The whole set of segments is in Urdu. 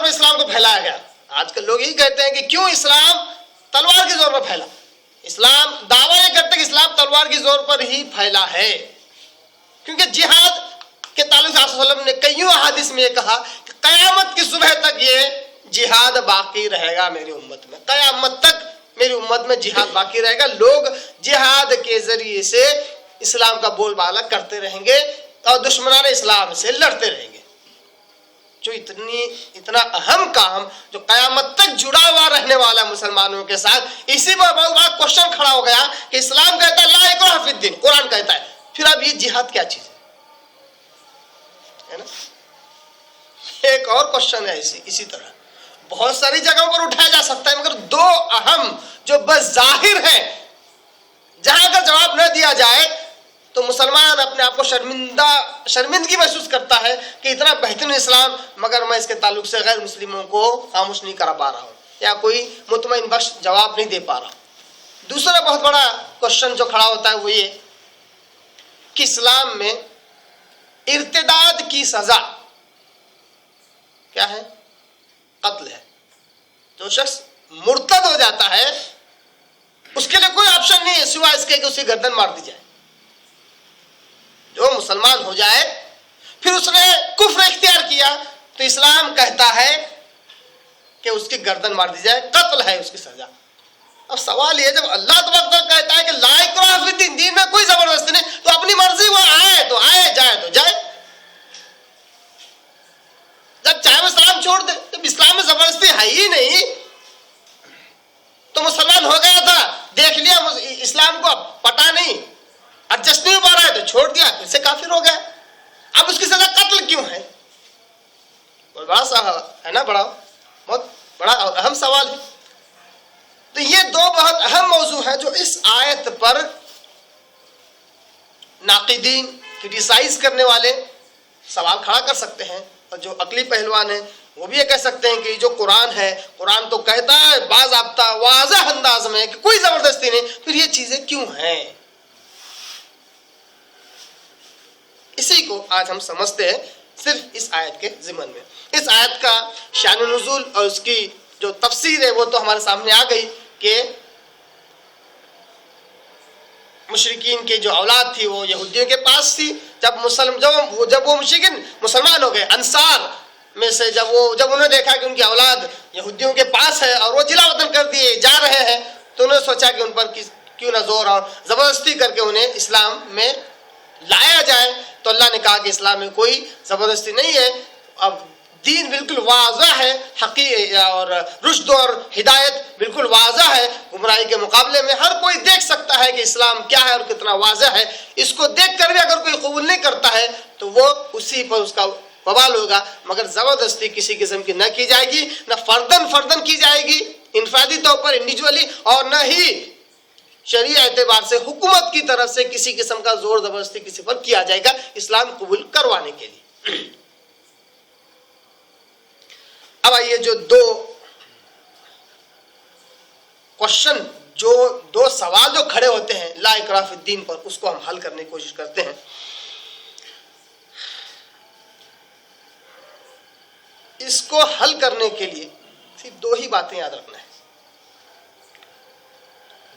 پر اسلام کو پھیلایا گیا. آج کل لوگ یہی کہتے ہیں کہ کیوں اسلام تلوار کے زور پر پھیلا. اسلام دعویٰ یہ کرتے ہیں کہ اسلام تلوار کے زور پر ہی پھیلا ہے، کیونکہ جہاد کے تعلق سے آپ صلی اللہ علیہ وسلم نے کئیوں احادیث میں یہ کہا کہ قیامت کی صبح تک یہ جہاد باقی رہے گا میری امت میں. قیامت تک میری امت میں جہاد باقی رہے گا. لوگ جہاد کے ذریعے سے اسلام کا بول بالا کرتے رہیں گے اور دشمنان اسلام سے لڑتے رہیں گے. جو اتنا اہم کام جو قیامت تک جڑا ہوا رہنے والا مسلمانوں کے ساتھ، اسی پر بہت بڑا کوشچن کھڑا ہو گیا کہ اسلام کہتا ہے لا اکراہ فی الدین، قرآن کہتا ہے، پھر اب یہ جہاد کیا چیز ہے نا. ایک اور کوشچن ہے اسی طرح بہت ساری جگہوں پر اٹھایا جا سکتا ہے، مگر دو اہم جو بظاہر ہیں جہاں کا جواب نہ دیا جائے تو مسلمان اپنے آپ کو شرمندگی محسوس کرتا ہے کہ اتنا بہترین اسلام مگر میں اس کے تعلق سے غیر مسلموں کو خاموش نہیں کرا پا رہا ہوں یا کوئی مطمئن بخش جواب نہیں دے پا رہا. دوسرا بہت بڑا کوشچن جو کھڑا ہوتا ہے وہ یہ کہ اسلام میں ارتداد کی سزا کیا ہے؟ قتل ہے. جو شخص مرتد ہو جاتا ہے اس کے لیے کوئی آپشن نہیں ہے سوائے اس کے کہ اسے گردن مار دی جائے. جو مسلمان ہو جائے پھر اس نے کفر اختیار کیا تو اسلام کہتا ہے کہ اس کی گردن مار دی جائے، قتل ہے اس کی سزا. اب سوال یہ جب اللہ تبارک کہتا ہے کہ لا اکراہ فی الدین، دین میں کوئی زبردستی نہیں، تو اپنی مرضی وہ آئے تو آئے، جائے تو جائے. جب چاہے وہ اسلام چھوڑ دے. جب اسلام میں زبردستی ہے ہی نہیں تو مسلمان ہو گیا تھا، دیکھ لیا اسلام کو پٹا نہیں، ایڈجسٹ نہیں ہو پا رہا ہے تو چھوڑ دیا، پھر سے کافر ہو گیا. اب اس کی سزا قتل کیوں ہے؟ بہت بڑا سا ہے نا، بہت بڑا اور اہم سوال ہے. تو یہ دو بہت اہم موضوع ہیں جو اس آیت پر ناقدین، کرٹیسائز کرنے والے سوال کھڑا کر سکتے ہیں، اور جو عقلی پہلوان ہیں وہ بھی یہ کہہ سکتے ہیں کہ جو قرآن ہے، قرآن تو کہتا ہے باضابطہ واضح انداز میں کہ کوئی زبردستی نہیں، پھر یہ چیزیں کیوں ہیں؟ اسی کو آج ہم سمجھتے ہیں صرف اس آیت کے ضمن میں. اس آیت کا شان نزول اور اس کی جو تفسیر ہے وہ تو ہمارے سامنے آ گئی کہ مشرکین کی جو اولاد تھی وہ یہودیوں کے پاس تھی. جب وہ مشرکین مسلمان ہو گئے، انصار میں سے جب انہوں نے دیکھا کہ ان کی اولاد یہودیوں کے پاس ہے اور وہ جلا وطن کر دیے جا رہے ہیں تو انہوں نے سوچا کہ ان پر کیوں نہ زور اور زبردستی کر کے انہیں اسلام میں لایا جائے. تو اللہ نے کہا کہ اسلام میں کوئی زبردستی نہیں ہے، اب دین بالکل واضح ہے، حقیقت اور رشد اور ہدایت بالکل واضح ہے. گمراہی کے مقابلے میں ہر کوئی دیکھ سکتا ہے کہ اسلام کیا ہے اور کتنا واضح ہے. اس کو دیکھ کر بھی اگر کوئی قبول نہیں کرتا ہے تو وہ اسی پر اس کا وبال ہوگا، مگر زبردستی کسی قسم کی نہ کی جائے گی، نہ فردن کی جائے گی انفرادی طور پر انڈیویجولی، اور نہ ہی شرعی اعتبار سے حکومت کی طرف سے کسی قسم کا زور زبردستی کسی پر کیا جائے گا اسلام قبول کروانے کے لیے. اب آئیے جو دو سوال جو کھڑے ہوتے ہیں لا اکراہ فی الدین پر، اس کو ہم حل کرنے کی کوشش کرتے ہیں. اس کو حل کرنے کے لیے صرف دو ہی باتیں یاد رکھنا ہے.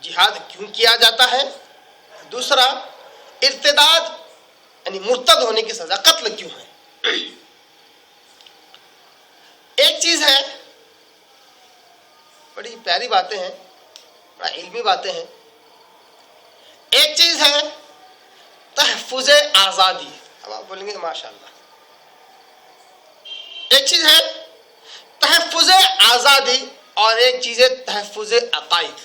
جہاد کیوں کیا جاتا ہے، دوسرا ارتداد یعنی مرتد ہونے کی سزا قتل کیوں ہے. ایک چیز ہے، بڑی پیاری باتیں ہیں، بڑا علمی باتیں ہیں. ایک چیز ہے تحفظ آزادی. اب آپ بولیں گے ماشاءاللہ. ایک چیز ہے تحفظ آزادی اور ایک چیز ہے تحفظ عقائد.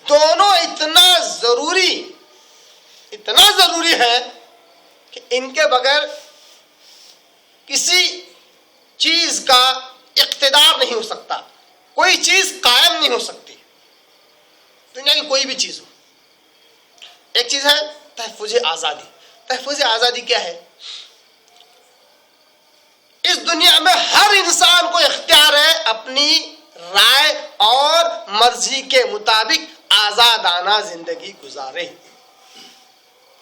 دونوں اتنا ضروری ہے کہ ان کے بغیر کسی چیز کا اقتدار نہیں ہو سکتا، کوئی چیز قائم نہیں ہو سکتی، دنیا کی کوئی بھی چیز ہو. ایک چیز ہے تحفظ آزادی. تحفظ آزادی کیا ہے؟ اس دنیا میں ہر انسان کو اختیار ہے اپنی رائے اور مرضی کے مطابق آزادانہ زندگی گزارے.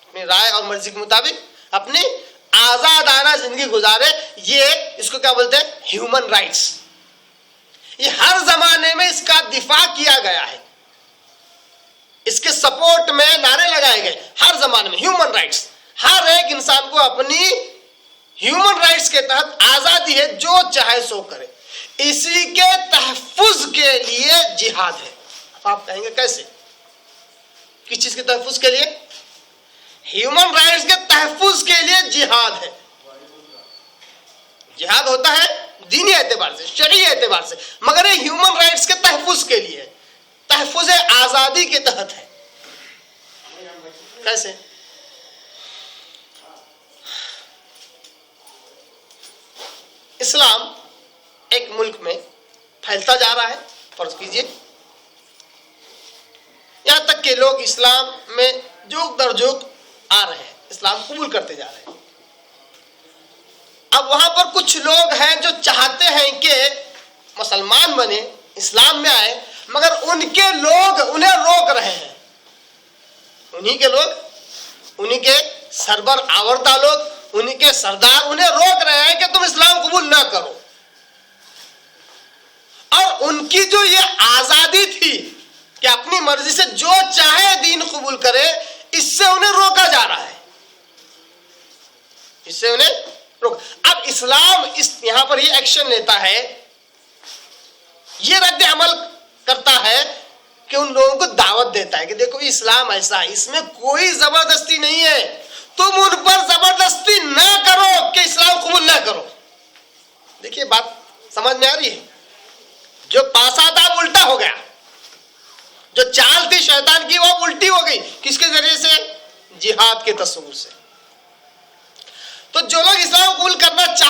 اپنی رائے اور مرضی کے مطابق اپنی آزادانہ زندگی گزارے. یہ اس کو کیا بولتے ہیں؟ Human rights. یہ ہر زمانے میں اس کا دفاع کیا گیا ہے, اس کے سپورٹ میں نعرے لگائے گئے ہر زمانے میں. ہیومن رائٹس, ہر ایک انسان کو اپنی ہیومن رائٹس کے تحت آزادی ہے, جو چاہے سو کرے. اسی کے تحفظ کے لیے جہاد ہے. آپ کہیں گے کیسے؟ کس چیز کے تحفظ کے لیے؟ ہیومن رائٹس کے تحفظ کے لیے جہاد ہے. جہاد ہوتا ہے دینی اعتبار سے, شرعی اعتبار سے, مگر یہ ہیومن رائٹس کے تحفظ کے لیے, تحفظ آزادی کے تحت ہے. کیسے؟ اسلام ایک ملک میں پھیلتا جا رہا ہے, فرض کیجئے, یہاں تک کہ لوگ اسلام میں جوک در جوک آ رہے ہیں, اسلام قبول کرتے جا رہے ہیں. اب وہاں پر کچھ لوگ ہیں جو چاہتے ہیں کہ مسلمان بنے, اسلام میں آئے, مگر ان کے لوگ انہیں روک رہے ہیں. انہی کے لوگ, انہی کے سربر آورتا لوگ, انہی کے سردار انہیں روک رہے ہیں کہ تم اسلام قبول نہ کرو. اور ان کی جو یہ آزادی تھی کہ اپنی مرضی سے جو چاہے دین قبول کرے, اس سے انہیں روکا جا رہا ہے, اس سے انہیں روک. اب اسلام یہاں پر یہ ایکشن لیتا ہے, یہ رد عمل کرتا ہے کہ ان لوگوں کو دعوت دیتا ہے کہ دیکھو اسلام ایسا ہے, اس میں کوئی زبردستی نہیں ہے, تم ان پر زبردستی نہ کرو کہ اسلام قبول نہ کرو. دیکھیے بات سمجھ میں آ رہی ہے؟ جو پاسا تھا الٹا ہو گیا, جو چال تھی شیطان کی وہ الٹی ہو گئی. کس کے ذریعے سے؟ جہاد کے تصور سے. تو جو لوگ اسلام قبول کرنا